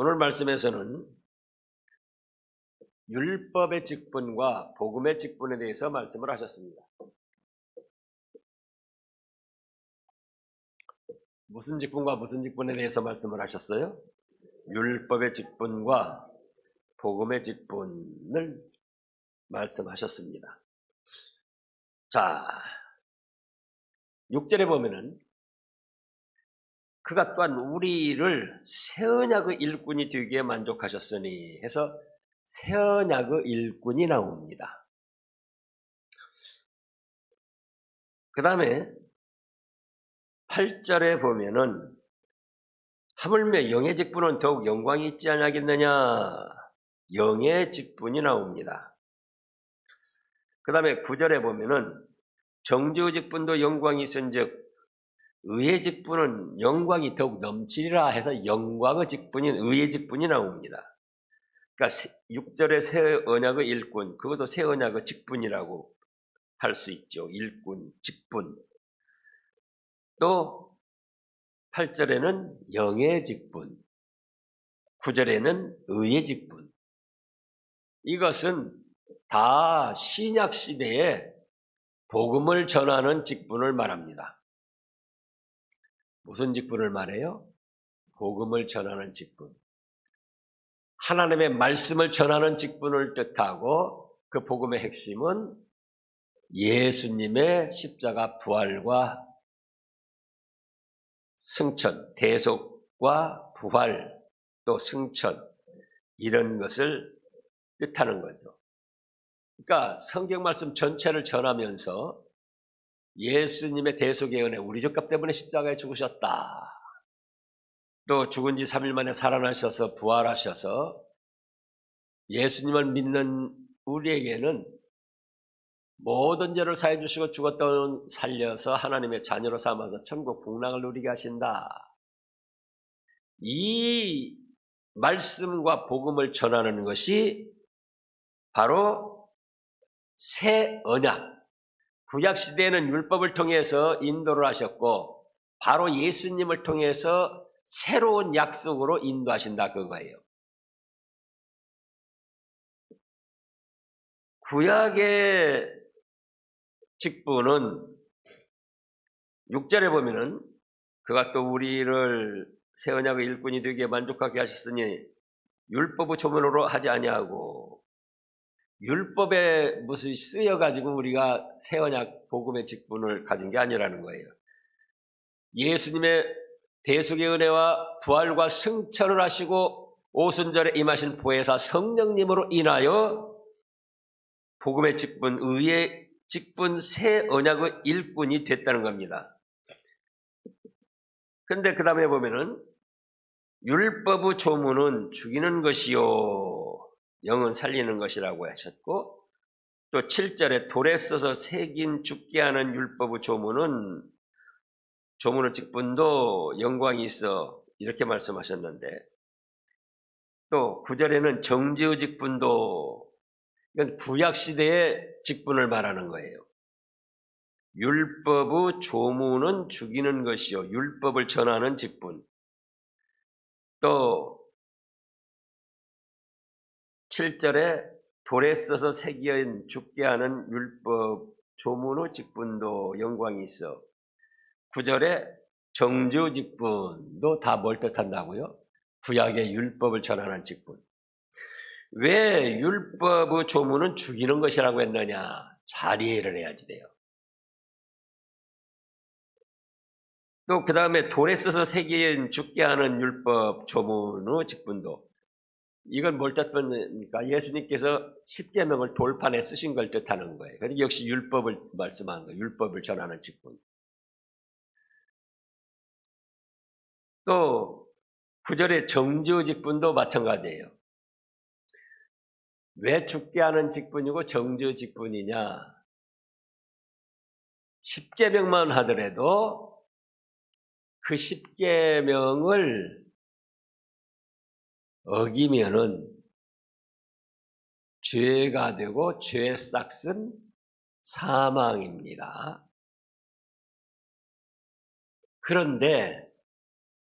오늘 말씀에서는 율법의 직분과 복음의 직분에 대해서 말씀을 하셨습니다. 무슨 직분과 무슨 직분에 대해서 말씀을 하셨어요? 율법의 직분과 복음의 직분을 말씀하셨습니다. 자, 6절에 보면은 그가 또한 우리를 새 언약의 일꾼이 되기에 만족하셨으니 해서 새 언약의 일꾼이 나옵니다. 그 다음에 8절에 보면은 하물며 영의 직분은 더욱 영광이 있지 않겠느냐, 영의 직분이 나옵니다. 그 다음에 9절에 보면은 정죄의 직분도 영광이 있은즉 의의 직분은 영광이 더욱 넘치리라 해서 영광의 직분인 의의 직분이 나옵니다. 그러니까 6절의 새 언약의 일꾼, 그것도 새 언약의 직분이라고 할 수 있죠. 일꾼, 직분. 또 8절에는 영의 직분, 9절에는 의의 직분. 이것은 다 신약 시대에 복음을 전하는 직분을 말합니다. 무슨 직분을 말해요? 복음을 전하는 직분. 하나님의 말씀을 전하는 직분을 뜻하고 그 복음의 핵심은 예수님의 십자가 부활과 승천, 대속과 부활, 또 승천, 이런 것을 뜻하는 거죠. 그러니까 성경 말씀 전체를 전하면서 예수님의 대속의 은혜, 우리 죄값 때문에 십자가에 죽으셨다. 또 죽은 지 3일 만에 살아나셔서 부활하셔서 예수님을 믿는 우리에게는 모든 죄를 사해 주시고 죽었던 살려서 하나님의 자녀로 삼아서 천국 복락을 누리게 하신다. 이 말씀과 복음을 전하는 것이 바로 새 언약. 구약시대에는 율법을 통해서 인도를 하셨고 바로 예수님을 통해서 새로운 약속으로 인도하신다 그거예요. 구약의 직분은 6절에 보면은 그가 또 우리를 새 언약의 일꾼이 되기에 만족하게 하셨으니 율법의 조문으로 하지 아니하고 율법에 무슨 쓰여가지고 우리가 새 언약 복음의 직분을 가진 게 아니라는 거예요. 예수님의 대속의 은혜와 부활과 승천을 하시고 오순절에 임하신 보혜사 성령님으로 인하여 복음의 직분, 의의 직분, 새 언약의 일꾼이 됐다는 겁니다. 그런데 그 다음에 보면은 율법의 조문은 죽이는 것이요 영은 살리는 것이라고 하셨고 또 7절에 돌에 써서 새긴 죽게 하는 율법의 조문의 직분도 영광이 있어 이렇게 말씀하셨는데 또 9절에는 정죄의 직분도 이건 구약시대의 직분을 말하는 거예요. 율법의 조문은 죽이는 것이요 율법을 전하는 직분. 또 7절에 돌에 써서 새긴 죽게 하는 율법 조문의 직분도 영광이 있어 9절에 정죄의 직분도 다 뭘 뜻한다고요? 구약의 율법을 전하는 직분. 왜 율법의 조문은 죽이는 것이라고 했느냐? 잘 이해를 해야지 돼요. 또 그 다음에 돌에 써서 새긴 죽게 하는 율법 조문의 직분도 이건 뭘 뜻합니까? 예수님께서 십계명을 돌판에 쓰신 걸 뜻하는 거예요. 그러니까 역시 율법을 말씀하는 거예요. 율법을 전하는 직분. 또 9절의 정죄의 직분도 마찬가지예요. 왜 죽게 하는 직분이고 정죄의 직분이냐? 십계명만 하더라도 그 십계명을 어기면은 죄가 되고 죄의 싹은 사망입니다. 그런데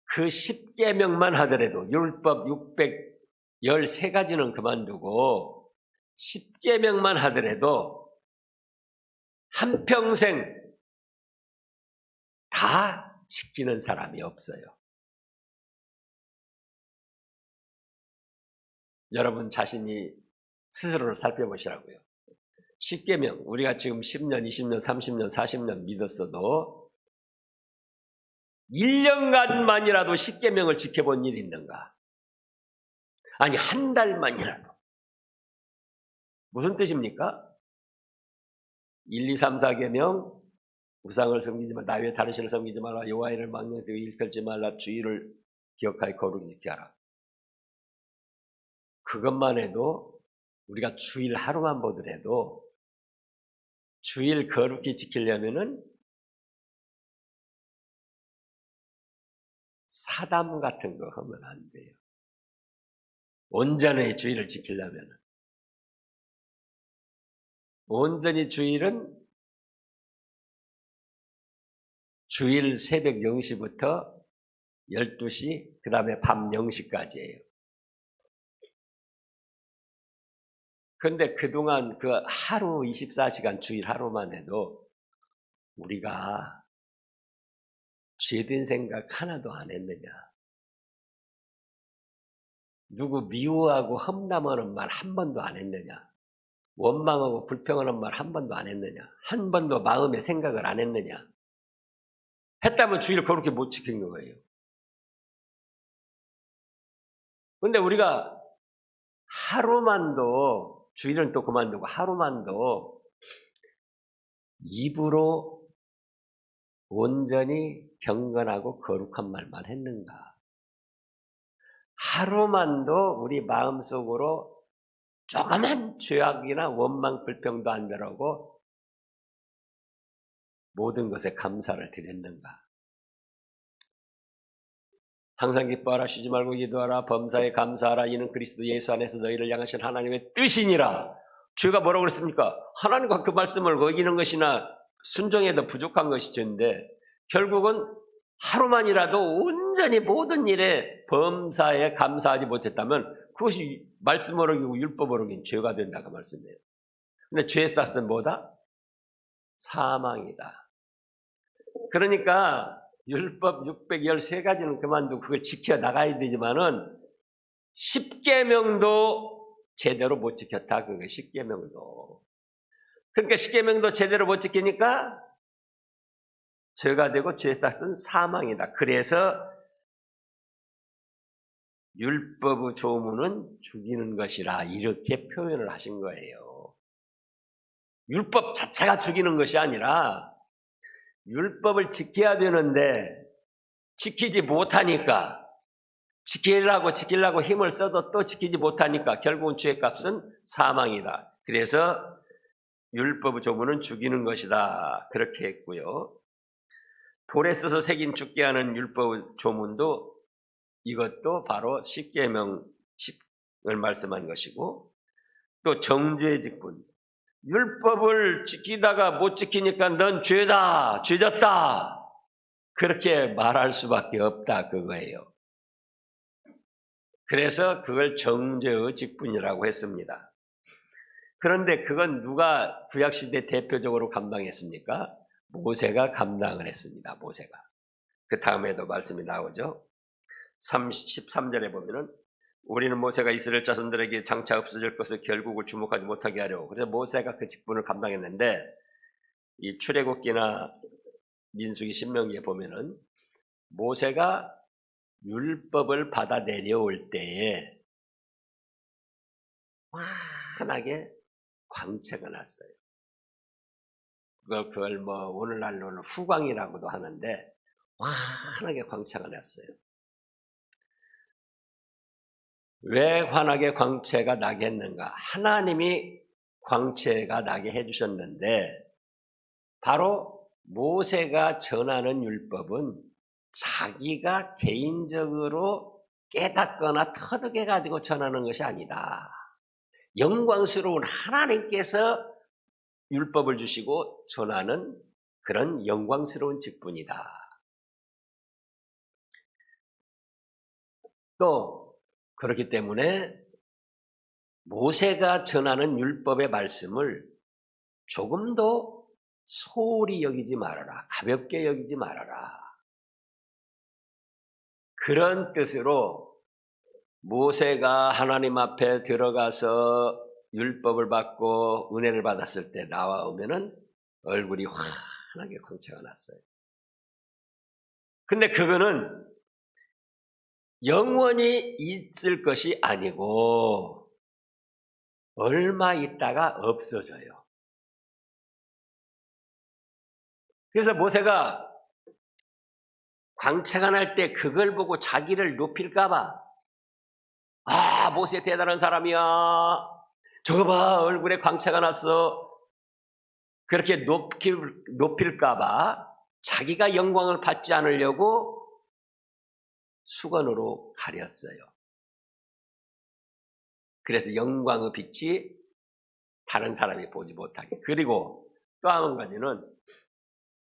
그 10계명만 하더라도 율법 613가지는 그만두고 10계명만 하더라도 한평생 다 지키는 사람이 없어요. 여러분 자신이 스스로를 살펴보시라고요. 10계명, 우리가 지금 10년, 20년, 30년, 40년 믿었어도 1년간만이라도 10계명을 지켜본 일이 있는가? 아니, 한 달만이라도. 무슨 뜻입니까? 1, 2, 3, 4계명, 우상을 섬기지 말라, 나 외에 다른 신을 섬기지 말라, 여호와의 이름을 막론히 일컬지 말라, 주의를 기억하여 거룩히 지켜라. 그것만 해도 우리가 주일 하루만 보더라도 주일 거룩히 지키려면은 사담 같은 거 하면 안 돼요. 온전히 주일을 지키려면은. 온전히 주일은 주일 새벽 0시부터 12시, 그 다음에 밤 0시까지예요. 그런데 그동안 그 하루 24시간 주일 하루만 해도 우리가 죄된 생각 하나도 안 했느냐? 누구 미워하고 험담하는 말 한 번도 안 했느냐? 원망하고 불평하는 말 한 번도 안 했느냐? 한 번도 마음에 생각을 안 했느냐? 했다면 주일을 그렇게 못 지킨 거예요. 그런데 우리가 하루만도, 주일은 또 그만두고 하루만도 입으로 온전히 경건하고 거룩한 말만 했는가? 하루만도 우리 마음속으로 조그만 죄악이나 원망, 불평도 안 들어오고 모든 것에 감사를 드렸는가? 항상 기뻐하라, 쉬지 말고 기도하라, 범사에 감사하라, 이는 그리스도 예수 안에서 너희를 향하신 하나님의 뜻이니라. 죄가 뭐라고 그랬습니까? 하나님과 그 말씀을 어기는 것이나 순종해도 부족한 것이 죄인데 결국은 하루만이라도 온전히 모든 일에 범사에 감사하지 못했다면 그것이 말씀 어기고 율법 어긴 죄가 된다 그 말씀이에요. 근데 죄의 싹은 뭐다? 사망이다. 그러니까 율법 613가지는 그만두고 그걸 지켜나가야 되지만은 10계명도 제대로 못 지켰다. 그게 10계명도. 그러니까 10계명도 제대로 못 지키니까 죄가 되고 죄의 싹은 사망이다. 그래서 율법의 조문은 죽이는 것이라 이렇게 표현을 하신 거예요. 율법 자체가 죽이는 것이 아니라 율법을 지켜야 되는데 지키지 못하니까 지키려고 힘을 써도 또 지키지 못하니까 결국은 죄의 값은 사망이다. 그래서 율법의 조문은 죽이는 것이다. 그렇게 했고요. 돌에 써서 새긴 죽게 하는 율법의 조문도 이것도 바로 10계명 10을 말씀한 것이고 또 정죄의 직분. 율법을 지키다가 못 지키니까 넌 죄다, 죄졌다. 그렇게 말할 수밖에 없다 그거예요. 그래서 그걸 정죄의 직분이라고 했습니다. 그런데 그건 누가 구약시대 대표적으로 감당했습니까? 모세가 감당을 했습니다. 모세가. 그 다음에도 말씀이 나오죠. 13절에 보면은 우리는 모세가 이스라엘 자손들에게 장차 없어질 것을 결국을 주목하지 못하게 하려고. 그래서 모세가 그 직분을 감당했는데 이 출애굽기나 민수기 신명기에 보면은 모세가 율법을 받아 내려올 때에 환하게 광채가 났어요. 그걸 뭐 오늘날로는 후광이라고도 하는데 환하게 광채가 났어요. 왜 환하게 광채가 나게 했는가? 하나님이 광채가 나게 해주셨는데 바로 모세가 전하는 율법은 자기가 개인적으로 깨닫거나 터득해가지고 전하는 것이 아니다. 영광스러운 하나님께서 율법을 주시고 전하는 그런 영광스러운 직분이다. 또 그렇기 때문에 모세가 전하는 율법의 말씀을 조금도 소홀히 여기지 말아라. 가볍게 여기지 말아라. 그런 뜻으로 모세가 하나님 앞에 들어가서 율법을 받고 은혜를 받았을 때 나와오면은 얼굴이 환하게 광채가 났어요. 근데 그거는 영원히 있을 것이 아니고 얼마 있다가 없어져요. 그래서 모세가 광채가 날 때 그걸 보고 자기를 높일까봐, 아, 모세 대단한 사람이야. 저거 봐, 얼굴에 광채가 났어. 그렇게 높일까봐 자기가 영광을 받지 않으려고 수건으로 가렸어요. 그래서 영광의 빛이 다른 사람이 보지 못하게. 그리고 또 한 가지는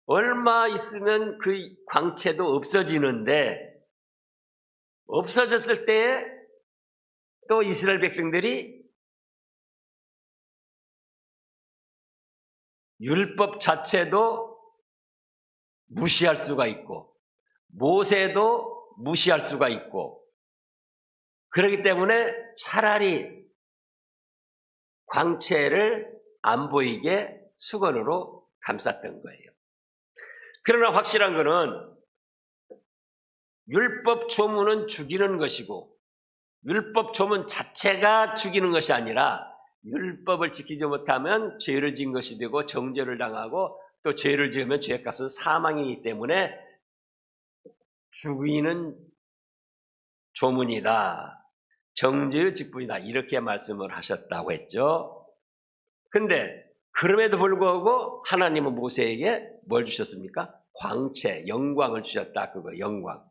얼마 있으면 그 광채도 없어지는데, 없어졌을 때에 또 이스라엘 백성들이 율법 자체도 무시할 수가 있고 모세도 무시할 수가 있고, 그렇기 때문에 차라리 광채를 안 보이게 수건으로 감쌌던 거예요. 그러나 확실한 것은 율법 조문은 죽이는 것이고 율법 조문 자체가 죽이는 것이 아니라 율법을 지키지 못하면 죄를 지은 것이 되고 정죄를 당하고 또 죄를 지으면 죄값은 사망이기 때문에 죽이는 조문이다. 정죄의 직분이다. 이렇게 말씀을 하셨다고 했죠. 근데 그럼에도 불구하고 하나님은 모세에게 뭘 주셨습니까? 광채, 영광을 주셨다. 그거 영광.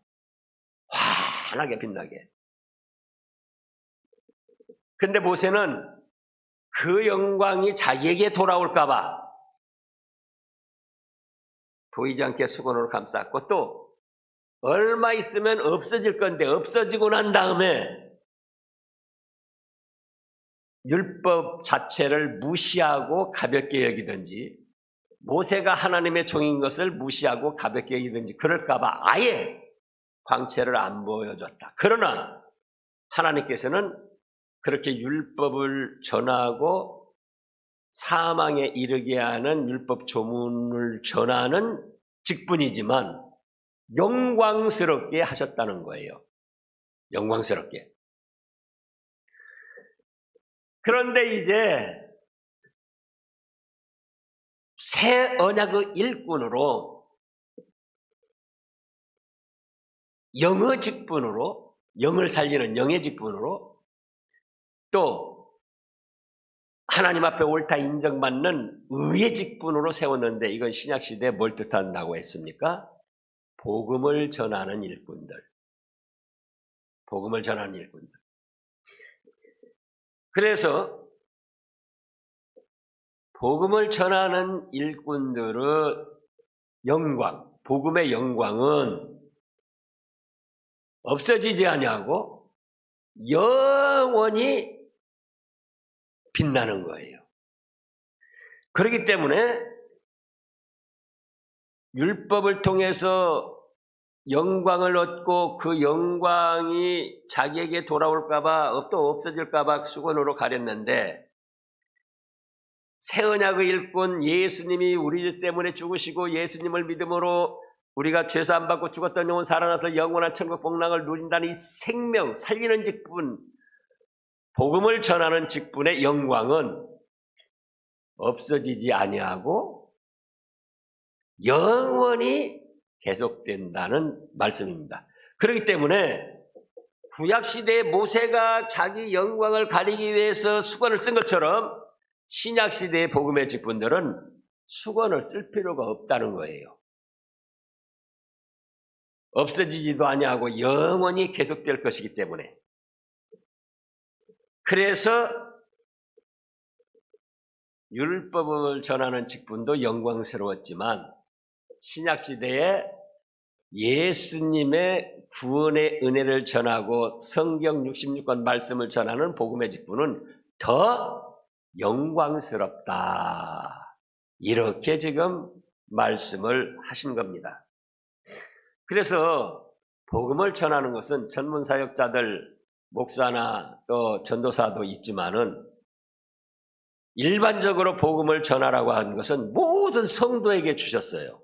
환하게 빛나게. 근데 모세는 그 영광이 자기에게 돌아올까 봐 보이지 않게 수건으로 감쌌고, 또 얼마 있으면 없어질 건데 없어지고 난 다음에 율법 자체를 무시하고 가볍게 여기든지 모세가 하나님의 종인 것을 무시하고 가볍게 여기든지 그럴까 봐 아예 광채를 안 보여줬다. 그러나 하나님께서는 그렇게 율법을 전하고 사망에 이르게 하는 율법 조문을 전하는 직분이지만 영광스럽게 하셨다는 거예요. 영광스럽게. 그런데 이제 새 언약의 일꾼으로 영의 직분으로, 영을 살리는 영의 직분으로, 또 하나님 앞에 옳다 인정받는 의의 직분으로 세웠는데, 이건 신약시대에 뭘 뜻한다고 했습니까? 복음을 전하는 일꾼들. 복음을 전하는 일꾼들. 그래서 복음을 전하는 일꾼들의 영광, 복음의 영광은 없어지지 아니하고 영원히 빛나는 거예요. 그렇기 때문에 율법을 통해서 영광을 얻고 그 영광이 자기에게 돌아올까봐 또 없어질까봐 수건으로 가렸는데, 새 언약의 일꾼 예수님이 우리 때문에 죽으시고 예수님을 믿음으로 우리가 죄사함 받고 죽었던 영혼 살아나서 영원한 천국 복락을 누린다는 이 생명, 살리는 직분, 복음을 전하는 직분의 영광은 없어지지 아니하고 영원히 계속된다는 말씀입니다. 그렇기 때문에 구약시대의 모세가 자기 영광을 가리기 위해서 수건을 쓴 것처럼 신약시대의 복음의 직분들은 수건을 쓸 필요가 없다는 거예요. 없어지지도 아니하고 영원히 계속될 것이기 때문에. 그래서 율법을 전하는 직분도 영광스러웠지만 신약시대에 예수님의 구원의 은혜를 전하고 성경 66권 말씀을 전하는 복음의 직분은 더 영광스럽다. 이렇게 지금 말씀을 하신 겁니다. 그래서 복음을 전하는 것은 전문 사역자들, 목사나 또 전도사도 있지만은 일반적으로 복음을 전하라고 하는 것은 모든 성도에게 주셨어요.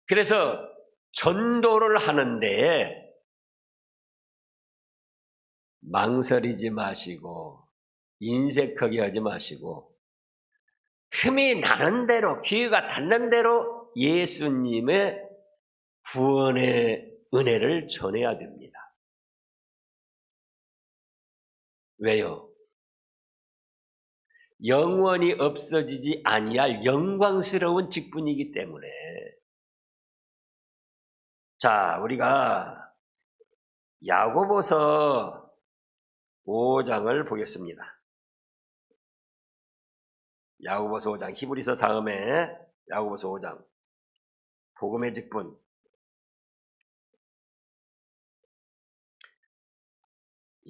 그래서 전도를 하는데 망설이지 마시고 인색하게 하지 마시고 틈이 나는 대로 기회가 닿는 대로 예수님의 구원의 은혜를 전해야 됩니다. 왜요? 영원히 없어지지 아니할 영광스러운 직분이기 때문에. 자, 우리가 야고보서 5장을 보겠습니다. 야고보서 5장, 히브리서 다음에 야고보서 5장, 복음의 직분.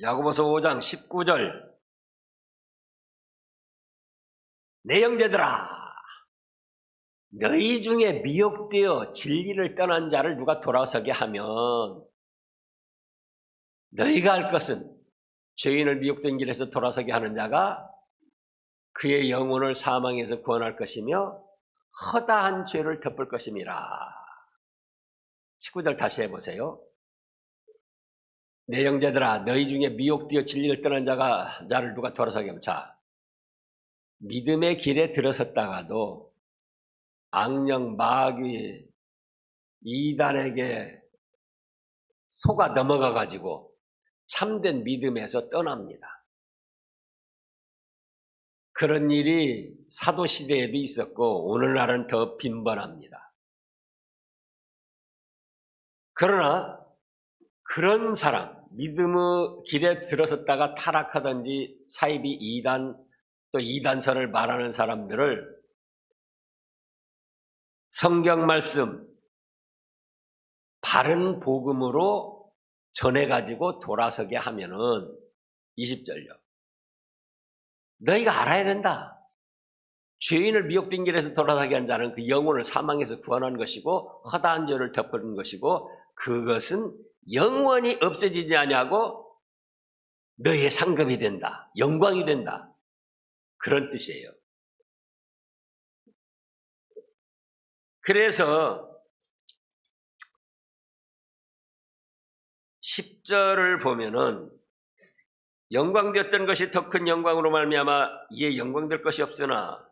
야고보서 5장 19절. 내 형제들아, 너희 중에 미혹되어 진리를 떠난 자를 누가 돌아서게 하면 너희가 할 것은 죄인을 미혹된 길에서 돌아서게 하는 자가 그의 영혼을 사망에서 구원할 것이며 허다한 죄를 덮을 것임이라. 19절 다시 해보세요. 내 형제들아, 너희 중에 미혹되어 진리를 떠난 자를 누가 돌아서게 하면. 자, 믿음의 길에 들어섰다가도 악령, 마귀, 이단에게 속아 넘어가가지고 참된 믿음에서 떠납니다. 그런 일이 사도시대에도 있었고 오늘날은 더 빈번합니다. 그러나 그런 사람, 믿음의 길에 들어섰다가 타락하든지 사이비 이단, 또 이단설을 말하는 사람들을 성경 말씀, 바른 복음으로 전해가지고 돌아서게 하면은 20절요. 너희가 알아야 된다. 죄인을 미혹된 길에서 돌아서게 한 자는 그 영혼을 사망에서 구원하는 것이고 허다한 죄를 덮는 것이고 그것은 영원히 없어지지 아니하고 너희의 상급이 된다. 영광이 된다. 그런 뜻이에요. 그래서 10절을 보면은 영광되었던 것이 더 큰 영광으로 말미암아 이에 영광될 것이 없으나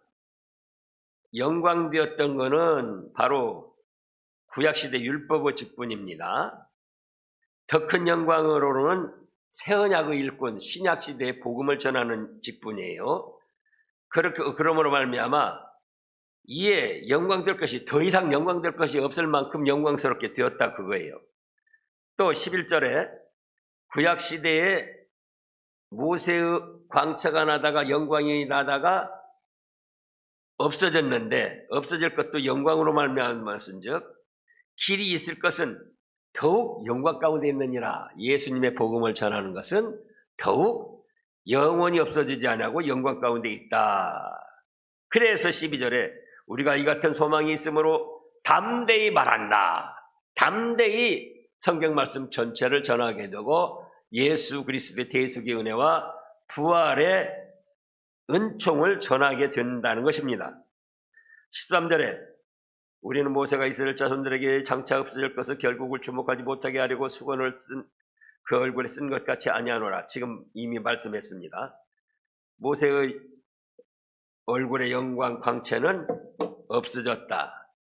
영광되었던 것은 바로 구약시대 율법의 직분입니다. 더 큰 영광으로는 새언약의 일꾼 신약시대의 복음을 전하는 직분이에요. 그러므로 말미암아 이에 영광될 것이 더 이상 영광될 것이 없을 만큼 영광스럽게 되었다 그거예요. 또 11절에 구약시대에 모세의 광채가 나다가 영광이 나다가 없어졌는데 없어질 것도 영광으로 말미암았은즉 길이 있을 것은 더욱 영광 가운데 있느니라. 예수님의 복음을 전하는 것은 더욱 영원히 없어지지 않고 영광 가운데 있다. 그래서 12절에 우리가 이 같은 소망이 있으므로 담대히 말한다. 담대히 성경 말씀 전체를 전하게 되고 예수 그리스도의 대속의 은혜와 부활의 은총을 전하게 된다는 것입니다. 13절에 우리는 모세가 이스라엘 자손들에게 장차 없어질 것을 결국을 주목하지 못하게 하려고 수건을 그 얼굴에 쓴 것 같이 아니하노라. 지금 이미 말씀했습니다. 모세의 얼굴의 영광 광채는 없어졌다.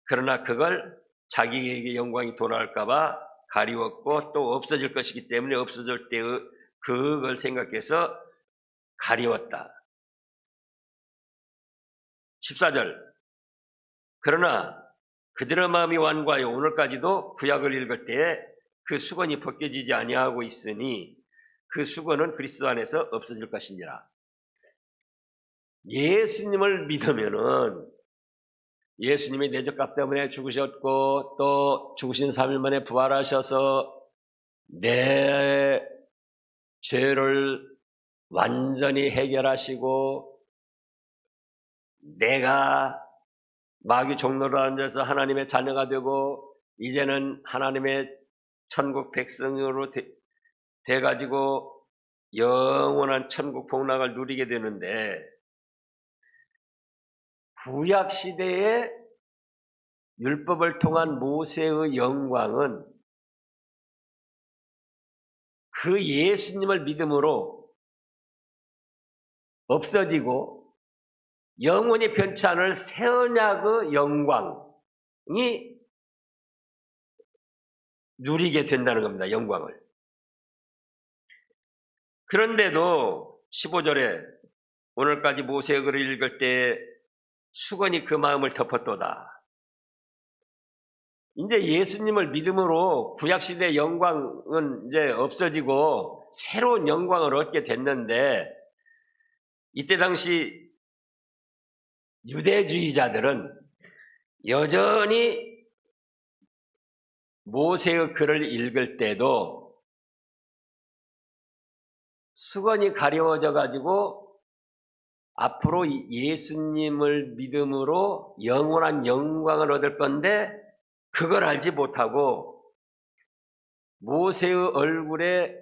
그러나 그걸 자기에게 영광이 돌아올까 봐 가리웠고 또 없어질 것이기 때문에 없어질 때의 그걸 생각해서 가리웠다. 14절 그러나 그들의 마음이 완고하여 오늘까지도 구약을 읽을 때에 그 수건이 벗겨지지 아니하고 있으니 그 수건은 그리스도 안에서 없어질 것이니라. 예수님을 믿으면은 예수님이 내 죄값 때문에 죽으셨고 또 죽으신 3일 만에 부활하셔서 내 죄를 완전히 해결하시고 내가 마귀 종로로 앉아서 하나님의 자녀가 되고 이제는 하나님의 천국 백성으로 돼가지고 영원한 천국 복락을 누리게 되는데 구약 시대의 율법을 통한 모세의 영광은 그 예수님을 믿음으로 없어지고 영원히 변치 않을 새 언약의 영광이 누리게 된다는 겁니다. 영광을. 그런데도 15절에 오늘까지 모세의 글을 읽을 때 수건이 그 마음을 덮었도다. 이제 예수님을 믿음으로 구약시대의 영광은 이제 없어지고 새로운 영광을 얻게 됐는데 이때 당시 유대주의자들은 여전히 모세의 글을 읽을 때도 수건이 가려워져 가지고 앞으로 예수님을 믿음으로 영원한 영광을 얻을 건데 그걸 알지 못하고 모세의 얼굴에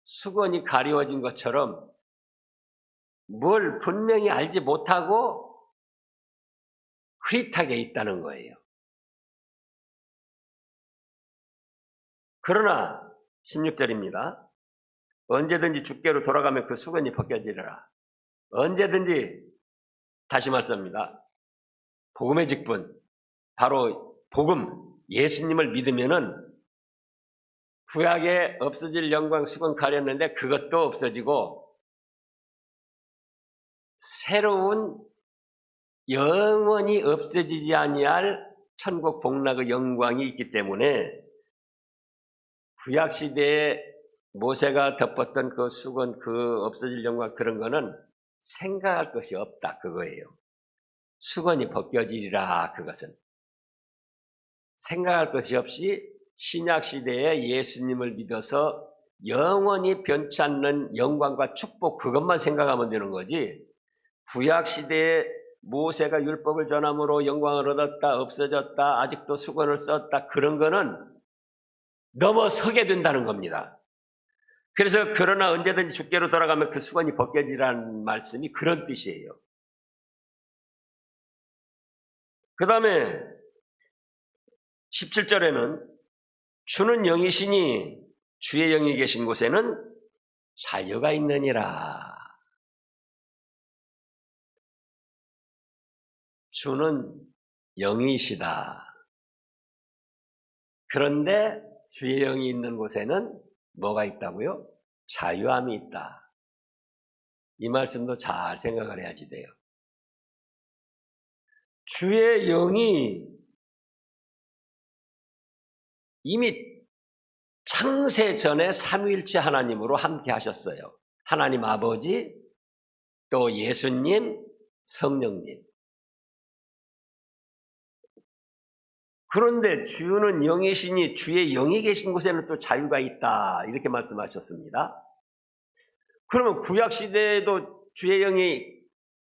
수건이 가려워진 것처럼 뭘 분명히 알지 못하고 흐릿하게 있다는 거예요. 그러나 16절입니다. 언제든지 주께로 돌아가면 그 수건이 벗겨지리라. 언제든지 다시 말씀합니다. 복음의 직분, 바로 복음, 예수님을 믿으면은 구약에 없어질 영광 수건 가렸는데 그것도 없어지고 새로운 영원히 없어지지 아니할 천국 복락의 영광이 있기 때문에 구약 시대에 모세가 덮었던 그 수건, 그 없어질 영광 그런 거는 생각할 것이 없다 그거예요. 수건이 벗겨지리라 그것은. 생각할 것이 없이 신약 시대에 예수님을 믿어서 영원히 변치 않는 영광과 축복 그것만 생각하면 되는 거지. 구약 시대에 모세가 율법을 전함으로 영광을 얻었다, 없어졌다, 아직도 수건을 썼다 그런 거는 넘어서게 된다는 겁니다. 그래서 그러나 언제든지 주께로 돌아가면 그 수건이 벗겨지라는 말씀이 그런 뜻이에요. 그 다음에 17절에는 주는 영이시니 주의 영이 계신 곳에는 자유가 있느니라. 주는 영이시다. 그런데 주의 영이 있는 곳에는 뭐가 있다고요? 자유함이 있다. 이 말씀도 잘 생각을 해야지 돼요. 주의 영이 이미 창세 전에 삼위일체 하나님으로 함께 하셨어요. 하나님 아버지, 또 예수님, 성령님. 그런데 주는 영이시니 주의 영이 계신 곳에는 또 자유가 있다. 이렇게 말씀하셨습니다. 그러면 구약시대에도 주의 영이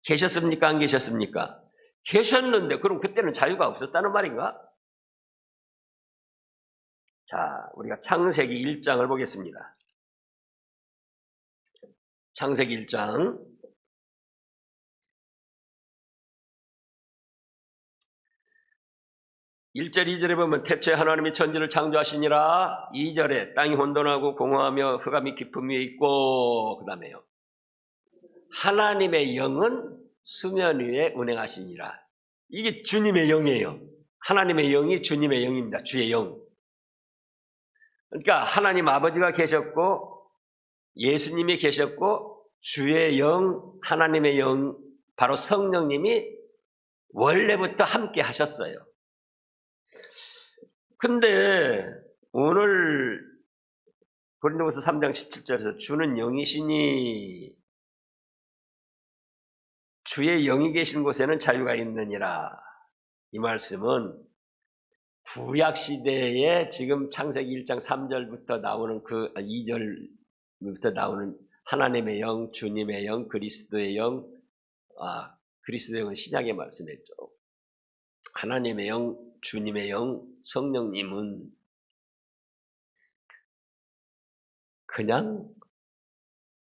계셨습니까? 안 계셨습니까? 계셨는데 그럼 그때는 자유가 없었다는 말인가? 자, 우리가 창세기 1장을 보겠습니다. 창세기 1장 1절 2절에 보면 태초에 하나님이 천지를 창조하시니라. 2절에 땅이 혼돈하고 공허하며 흑암이 깊음 위에 있고, 그 다음에요 하나님의 영은 수면 위에 운행하시니라. 이게 주님의 영이에요. 하나님의 영이 주님의 영입니다. 주의 영. 그러니까 하나님 아버지가 계셨고 예수님이 계셨고 주의 영, 하나님의 영, 바로 성령님이 원래부터 함께 하셨어요. 근데 오늘 고린도후서 3장 17절에서 주는 영이시니 주의 영이 계신 곳에는 자유가 있느니라. 이 말씀은 구약시대에 지금 창세기 1장 3절부터 나오는 2절부터 나오는 하나님의 영, 주님의 영, 그리스도의 영, 그리스도의 영은 신약의 말씀이죠. 하나님의 영, 주님의 영, 성령님은 그냥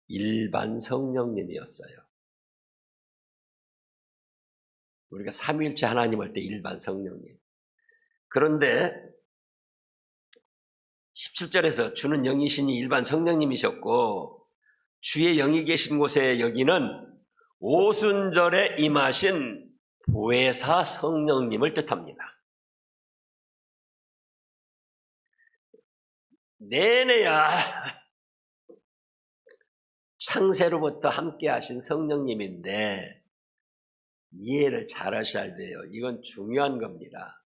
일반 성령님이었어요. 우리가 삼위일체 하나님 할 때 일반 성령님. 그런데 17절에서 주는 영이시니 일반 성령님이셨고 주의 영이 계신 곳에 여기는 오순절에 임하신 보혜사 성령님을 뜻합니다. 내내야 창세로부터 함께 하신 성령님인데 이해를 잘 하셔야 돼요. 이건 중요한 겁니다.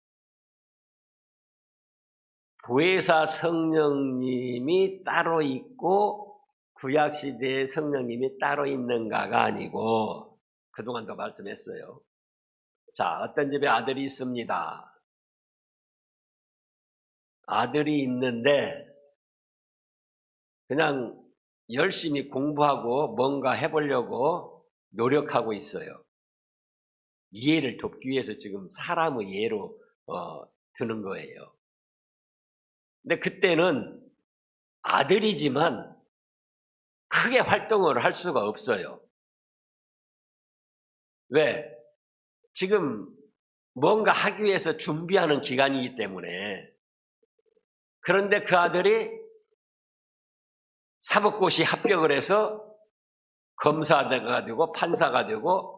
보혜사 성령님이 따로 있고 구약시대의 성령님이 따로 있는가가 아니고 그동안도 말씀했어요. 자, 어떤 집에 아들이 있습니다. 아들이 있는데 그냥 열심히 공부하고 뭔가 해보려고 노력하고 있어요. 이해를 돕기 위해서 지금 사람의 예로 드는 거예요. 근데 그때는 아들이지만 크게 활동을 할 수가 없어요. 왜? 지금 뭔가 하기 위해서 준비하는 기간이기 때문에. 그런데 그 아들이 사법고시 합격을 해서 검사가 되고 판사가 되고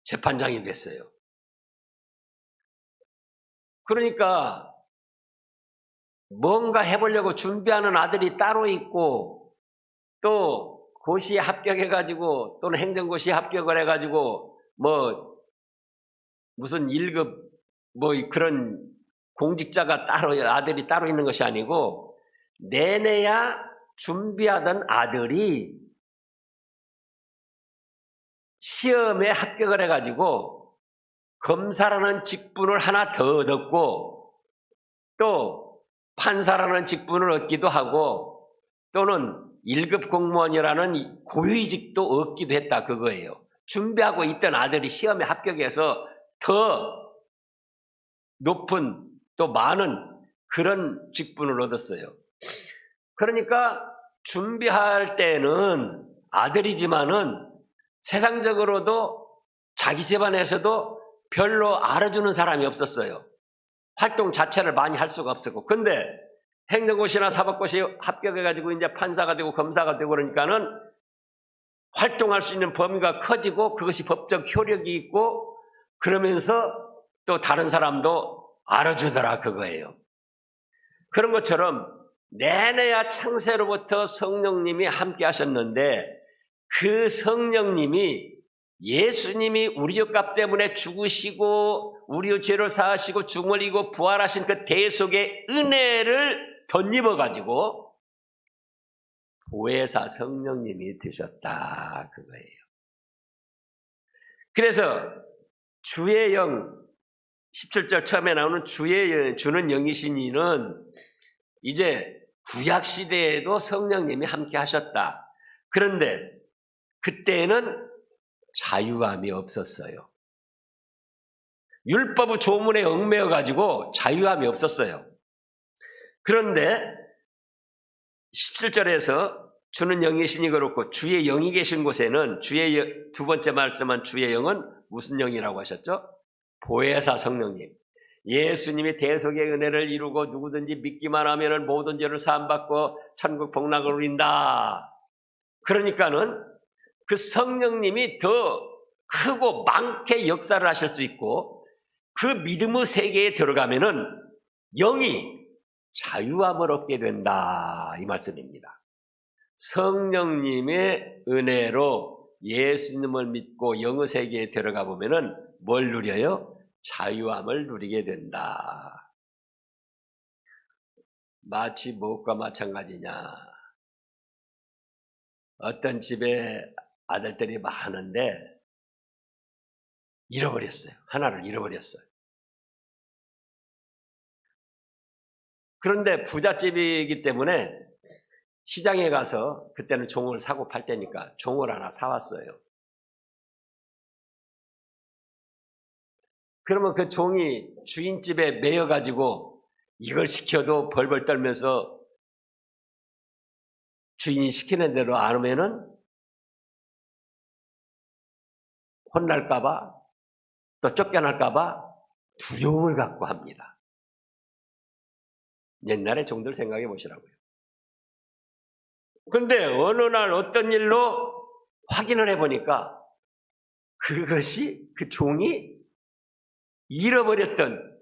재판장이 됐어요. 그러니까 뭔가 해보려고 준비하는 아들이 따로 있고 또 고시에 합격해가지고 또는 행정고시에 합격을 해가지고 무슨 1급 그런 공직자가 따로 아들이 따로 있는 것이 아니고 내내야 준비하던 아들이 시험에 합격을 해가지고 검사라는 직분을 하나 더 얻었고 또 판사라는 직분을 얻기도 하고 또는 1급 공무원이라는 고위직도 얻기도 했다 그거예요. 준비하고 있던 아들이 시험에 합격해서 더 높은 또 많은 그런 직분을 얻었어요. 그러니까 준비할 때는 아들이지만은 세상적으로도 자기 집안에서도 별로 알아주는 사람이 없었어요. 활동 자체를 많이 할 수가 없었고. 근데 행정고시나 사법고시 합격해가지고 이제 판사가 되고 검사가 되고 그러니까는 활동할 수 있는 범위가 커지고 그것이 법적 효력이 있고 그러면서 또 다른 사람도 알아주더라 그거예요. 그런 것처럼 내내야 창세로부터 성령님이 함께 하셨는데 그 성령님이 예수님이 우리 죄값 때문에 죽으시고 우리의 죄를 사하시고 죽음을 이기고 부활하신 그 대속의 은혜를 덧입어가지고 보혜사 성령님이 되셨다 그거예요. 그래서 주의 영 17절 처음에 나오는 주는 영이신 이는 이제 구약시대에도 성령님이 함께 하셨다. 그런데 그때는 자유함이 없었어요. 율법의 조문에 얽매여가지고 자유함이 없었어요. 그런데 17절에서 주는 영이시니 그렇고 주의 영이 계신 곳에는 두 번째 말씀한 주의 영은 무슨 영이라고 하셨죠? 보혜사 성령님. 예수님이 대속의 은혜를 이루고 누구든지 믿기만 하면 모든 죄를 사함받고 천국 복락을 누린다. 그러니까는 그 성령님이 더 크고 많게 역사를 하실 수 있고 그 믿음의 세계에 들어가면은 영이 자유함을 얻게 된다 이 말씀입니다. 성령님의 은혜로 예수님을 믿고 영의 세계에 들어가 보면은 뭘 누려요? 자유함을 누리게 된다. 마치 무엇과 마찬가지냐? 어떤 집에 아들들이 많은데 잃어버렸어요. 하나를 잃어버렸어요. 그런데 부잣집이기 때문에 시장에 가서 그때는 종을 사고 팔 때니까 종을 하나 사왔어요. 그러면 그 종이 주인집에 매여가지고 이걸 시켜도 벌벌 떨면서 주인이 시키는 대로 안 하면은 혼날까봐 또 쫓겨날까봐 두려움을 갖고 합니다. 옛날의 종들 생각해 보시라고요. 그런데 어느 날 어떤 일로 확인을 해보니까 그것이 그 종이 잃어버렸던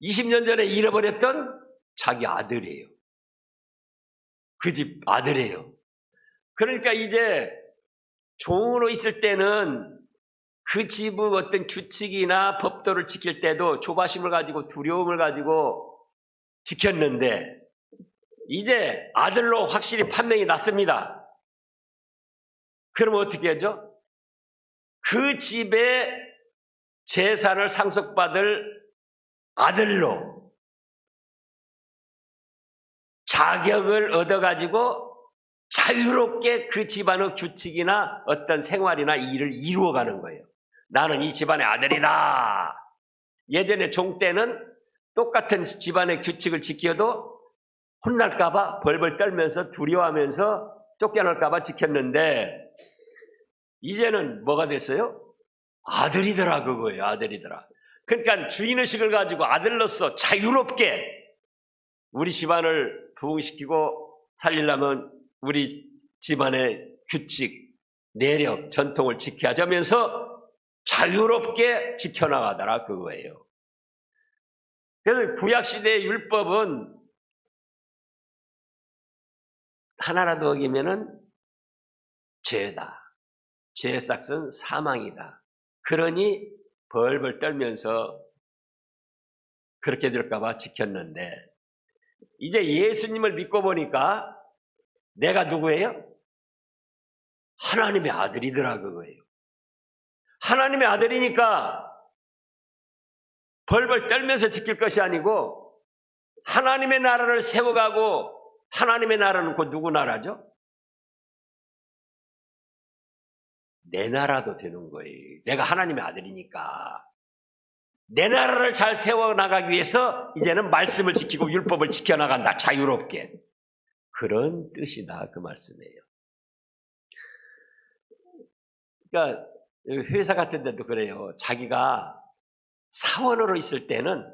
20년 전에 잃어버렸던 자기 아들이에요. 그 집 아들이에요. 그러니까 이제 종으로 있을 때는 그 집의 어떤 규칙이나 법도를 지킬 때도 조바심을 가지고 두려움을 가지고 지켰는데 이제 아들로 확실히 판명이 났습니다. 그러면 어떻게 하죠? 그 집의 재산을 상속받을 아들로 자격을 얻어가지고 자유롭게 그 집안의 규칙이나 어떤 생활이나 일을 이루어가는 거예요. 나는 이 집안의 아들이다. 예전에 종 때는 똑같은 집안의 규칙을 지켜도 혼날까봐 벌벌 떨면서 두려워하면서 쫓겨날까봐 지켰는데 이제는 뭐가 됐어요? 아들이더라 그거예요. 아들이더라. 그러니까 주인의식을 가지고 아들로서 자유롭게 우리 집안을 부흥시키고 살리려면 우리 집안의 규칙, 내력, 전통을 지켜야자면서 자유롭게 지켜나가더라 그거예요. 그래서 구약시대의 율법은 하나라도 어기면은 죄다. 죄의 삭은 사망이다. 그러니 벌벌 떨면서 그렇게 될까봐 지켰는데 이제 예수님을 믿고 보니까 내가 누구예요? 하나님의 아들이더라 그거예요. 하나님의 아들이니까 벌벌 떨면서 지킬 것이 아니고 하나님의 나라를 세워가고 하나님의 나라는 곧 누구 나라죠? 내 나라도 되는 거예요. 내가 하나님의 아들이니까 내 나라를 잘 세워나가기 위해서 이제는 말씀을 지키고 율법을 지켜나간다. 자유롭게. 그런 뜻이다. 그 말씀이에요. 그러니까 회사 같은 데도 그래요. 자기가 사원으로 있을 때는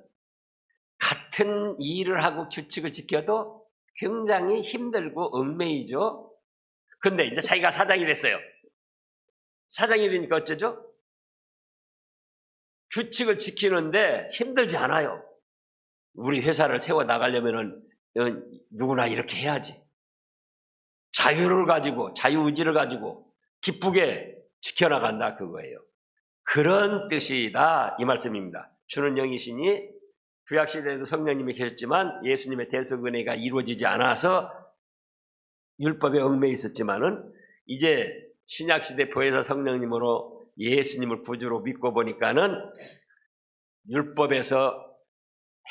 같은 일을 하고 규칙을 지켜도 굉장히 힘들고 얽매이죠. 근데 이제 자기가 사장이 됐어요. 사장이 되니까 어쩌죠? 규칙을 지키는데 힘들지 않아요. 우리 회사를 세워나가려면은 누구나 이렇게 해야지. 자유를 가지고, 자유의지를 가지고 기쁘게 지켜나간다 그거예요. 그런 뜻이다 이 말씀입니다. 주는 영이시니 구약시대에도 성령님이 계셨지만 예수님의 대속은혜가 이루어지지 않아서 율법에 얽매여 있었지만은 이제 신약시대 보혜사 성령님으로 예수님을 구주로 믿고 보니까는 율법에서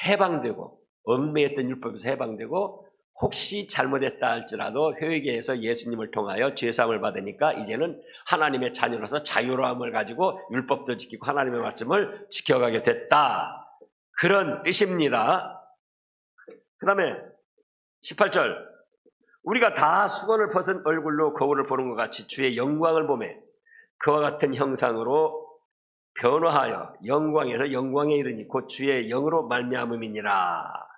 해방되고 얽매였던 율법에서 해방되고 혹시 잘못했다 할지라도 회개해서 예수님을 통하여 죄사함을 받으니까 이제는 하나님의 자녀로서 자유로움을 가지고 율법도 지키고 하나님의 말씀을 지켜가게 됐다. 그런 뜻입니다. 그 다음에 18절 우리가 다 수건을 벗은 얼굴로 거울을 보는 것 같이 주의 영광을 보매 그와 같은 형상으로 변화하여 영광에서 영광에 이르니 곧 주의 영으로 말미암음이니라.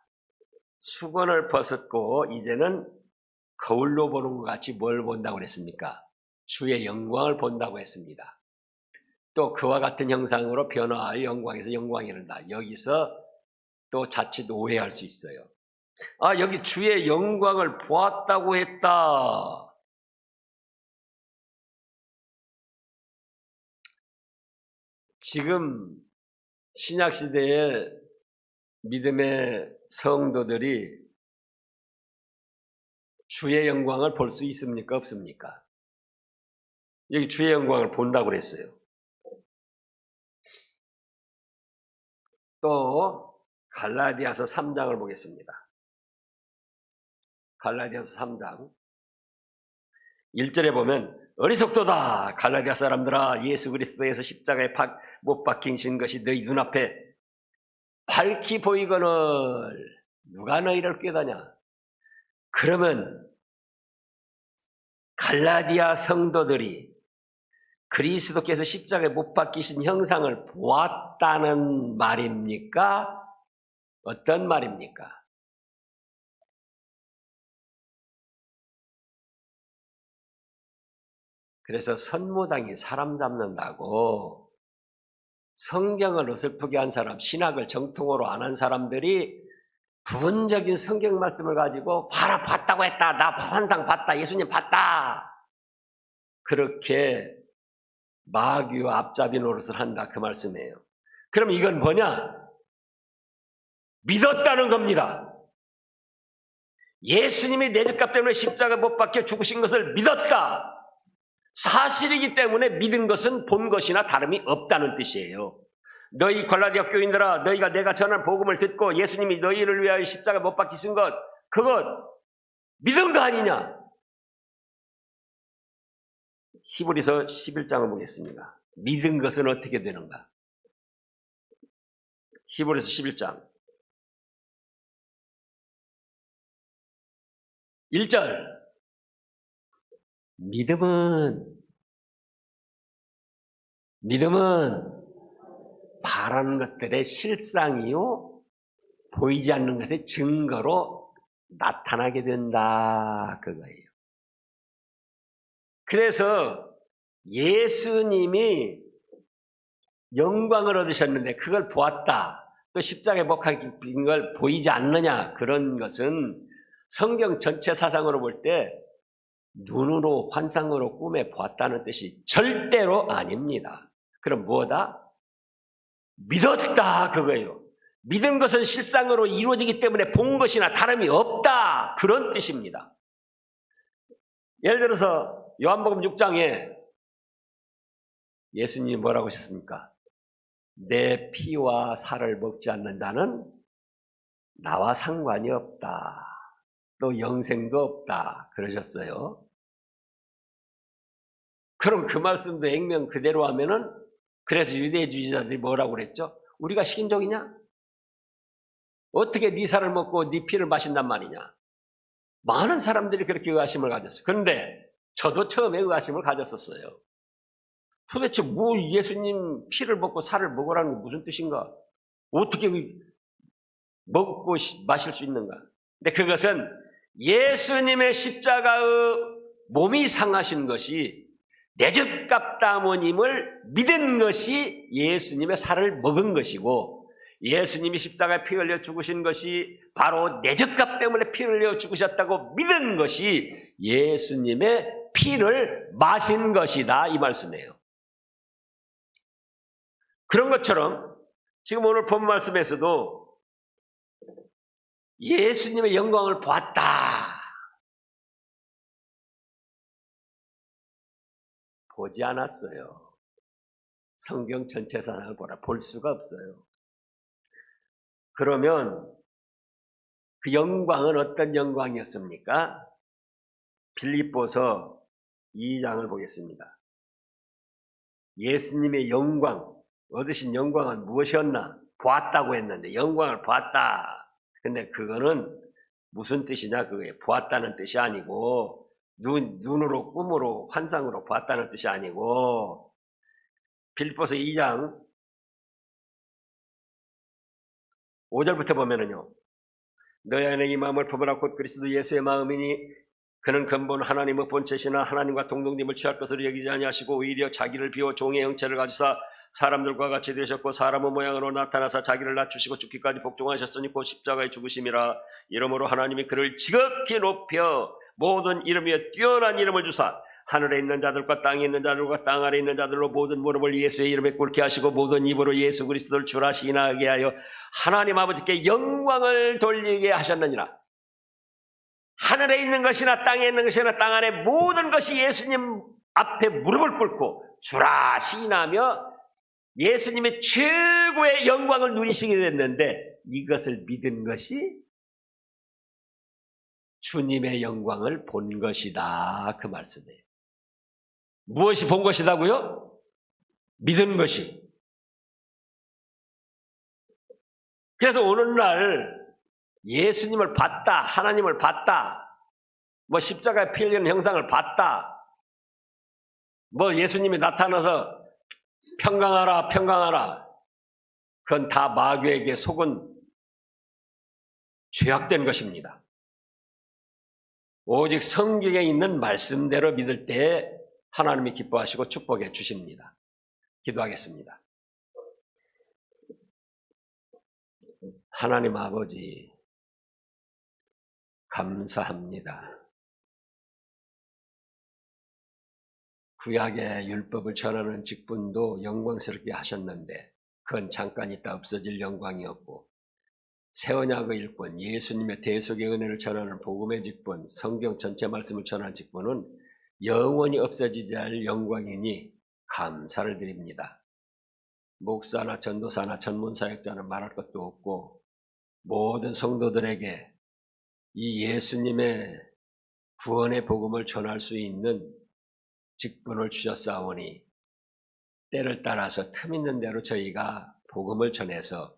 수건을 벗었고 이제는 거울로 보는 것 같이 뭘 본다고 그랬습니까? 주의 영광을 본다고 했습니다. 또 그와 같은 형상으로 변화하여 영광에서 영광에 이른다. 여기서 또 자칫 오해할 수 있어요. 아, 여기 주의 영광을 보았다고 했다. 지금 신약시대의 믿음의 성도들이 주의 영광을 볼 수 있습니까? 없습니까? 여기 주의 영광을 본다고 그랬어요. 또 갈라디아서 3장을 보겠습니다. 갈라디아서 3장 1절에 보면 어리석도다 갈라디아 사람들아 예수 그리스도에서 십자가에 못 박히신 것이 너희 눈앞에 밝히 보이거늘 누가 너희를 꾀다냐. 그러면 갈라디아 성도들이 그리스도께서 십자가에 못 박히신 형상을 보았다는 말입니까? 어떤 말입니까? 그래서 선무당이 사람 잡는다고 성경을 어설프게 한 사람, 신학을 정통으로 안 한 사람들이 부분적인 성경 말씀을 가지고 봐라 봤다고 했다. 나 환상 봤다. 예수님 봤다. 그렇게 마귀와 앞잡이 노릇을 한다. 그 말씀이에요. 그럼 이건 뭐냐? 믿었다는 겁니다. 예수님이 내 죄값 때문에 십자가 못 박혀 죽으신 것을 믿었다. 사실이기 때문에 믿은 것은 본 것이나 다름이 없다는 뜻이에요. 너희 갈라디아 교인들아 너희가 내가 전한 복음을 듣고 예수님이 너희를 위하여 십자가 못 박히신 것 그것 믿은 거 아니냐? 히브리서 11장을 보겠습니다. 믿은 것은 어떻게 되는가? 히브리서 11장 1절 믿음은 바라는 것들의 실상이요 보이지 않는 것의 증거로 나타나게 된다 그거예요. 그래서 예수님이 영광을 얻으셨는데 그걸 보았다. 또 십자가에 못 박힌 걸 보이지 않느냐. 그런 것은 성경 전체 사상으로 볼 때 눈으로 환상으로 꿈에 보았다는 뜻이 절대로 아닙니다. 그럼 뭐다? 믿었다 그거예요. 믿은 것은 실상으로 이루어지기 때문에 본 것이나 다름이 없다 그런 뜻입니다. 예를 들어서 요한복음 6장에 예수님이 뭐라고 하셨습니까? 내 피와 살을 먹지 않는 자는 나와 상관이 없다. 또 영생도 없다 그러셨어요. 그럼 그 말씀도 액면 그대로 하면은 그래서 유대주의자들이 뭐라고 그랬죠? 우리가 식인종이냐? 어떻게 네 살을 먹고 네 피를 마신단 말이냐? 많은 사람들이 그렇게 의아심을 가졌어요. 그런데 저도 처음에 의아심을 가졌었어요. 도대체 뭐 예수님 피를 먹고 살을 먹으라는 게 무슨 뜻인가? 어떻게 먹고 마실 수 있는가? 근데 그것은 예수님의 십자가의 몸이 상하신 것이 내 죄값 담으님을 믿은 것이 예수님의 살을 먹은 것이고 예수님이 십자가에 피 흘려 죽으신 것이 바로 내 죄값 때문에 피 흘려 죽으셨다고 믿은 것이 예수님의 피를 마신 것이다 이 말씀이에요. 그런 것처럼 지금 오늘 본 말씀에서도 예수님의 영광을 보았다. 보지 않았어요. 성경 전체 사상을 보라. 볼 수가 없어요. 그러면 그 영광은 어떤 영광이었습니까? 빌립보서 2장을 보겠습니다. 예수님의 영광, 얻으신 영광은 무엇이었나? 보았다고 했는데 영광을 보았다. 근데 그거는 무슨 뜻이냐? 그게 보았다는 뜻이 아니고 눈으로 꿈으로 환상으로 보았다는 뜻이 아니고 빌립보서 2장 5절부터 보면은요. 너희 안에 이 마음을 품으라 곧 그리스도 예수의 마음이니 그는 근본 하나님의 본체시나 하나님과 동등됨을 취할 것으로 여기지 아니하시고 오히려 자기를 비워 종의 형체를 가지사 사람들과 같이 되셨고 사람의 모양으로 나타나사 자기를 낮추시고 죽기까지 복종하셨으니 곧 십자가에 죽으심이라. 이러므로 하나님이 그를 지극히 높여 모든 이름 위에 뛰어난 이름을 주사 하늘에 있는 자들과 땅에 있는 자들과 땅 아래에 있는 자들로 모든 무릎을 예수의 이름에 꿇게 하시고 모든 입으로 예수 그리스도를 주라 시인하게 하여 하나님 아버지께 영광을 돌리게 하셨느니라. 하늘에 있는 것이나 땅에 있는 것이나 땅 안에 모든 것이 예수님 앞에 무릎을 꿇고 주라 시인하며 예수님의 최고의 영광을 누리시게 됐는데 이것을 믿은 것이 주님의 영광을 본 것이다. 그 말씀이에요. 무엇이 본 것이다고요? 믿은 것이. 그래서 오늘날 예수님을 봤다, 하나님을 봤다, 뭐 십자가에 피 흘리는 형상을 봤다, 뭐 예수님이 나타나서 평강하라, 평강하라. 그건 다 마귀에게 속은 죄악된 것입니다. 오직 성경에 있는 말씀대로 믿을 때 하나님이 기뻐하시고 축복해 주십니다. 기도하겠습니다. 하나님 아버지, 감사합니다. 구약의 율법을 전하는 직분도 영광스럽게 하셨는데 그건 잠깐 있다 없어질 영광이었고, 새 언약의 일꾼, 예수님의 대속의 은혜를 전하는 복음의 직분, 성경 전체 말씀을 전하는 직분은 영원히 없어지지 않을 영광이니 감사를 드립니다. 목사나 전도사나 전문사역자는 말할 것도 없고 모든 성도들에게 이 예수님의 구원의 복음을 전할 수 있는 직분을 주셨사오니 때를 따라서 틈 있는 대로 저희가 복음을 전해서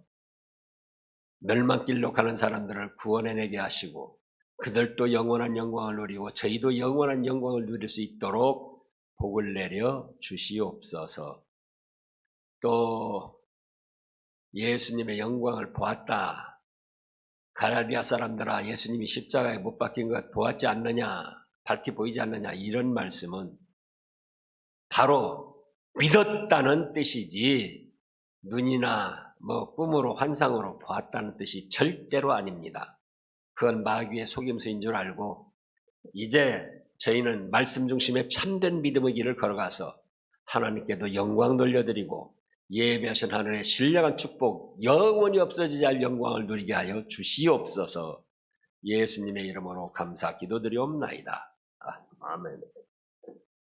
멸망길로 가는 사람들을 구원해내게 하시고 그들도 영원한 영광을 누리고 저희도 영원한 영광을 누릴 수 있도록 복을 내려 주시옵소서. 또 예수님의 영광을 보았다. 갈라디아 사람들아, 예수님이 십자가에 못 박힌 것 보았지 않느냐, 밝히 보이지 않느냐, 이런 말씀은 바로 믿었다는 뜻이지 눈이나 뭐 꿈으로 환상으로 보았다는 뜻이 절대로 아닙니다. 그건 마귀의 속임수인 줄 알고 이제 저희는 말씀 중심의 참된 믿음의 길을 걸어가서 하나님께도 영광 돌려드리고 예배하신 하늘의 신령한 축복, 영원히 없어지지 않을 영광을 누리게 하여 주시옵소서. 예수님의 이름으로 감사 기도드리옵나이다. 아멘.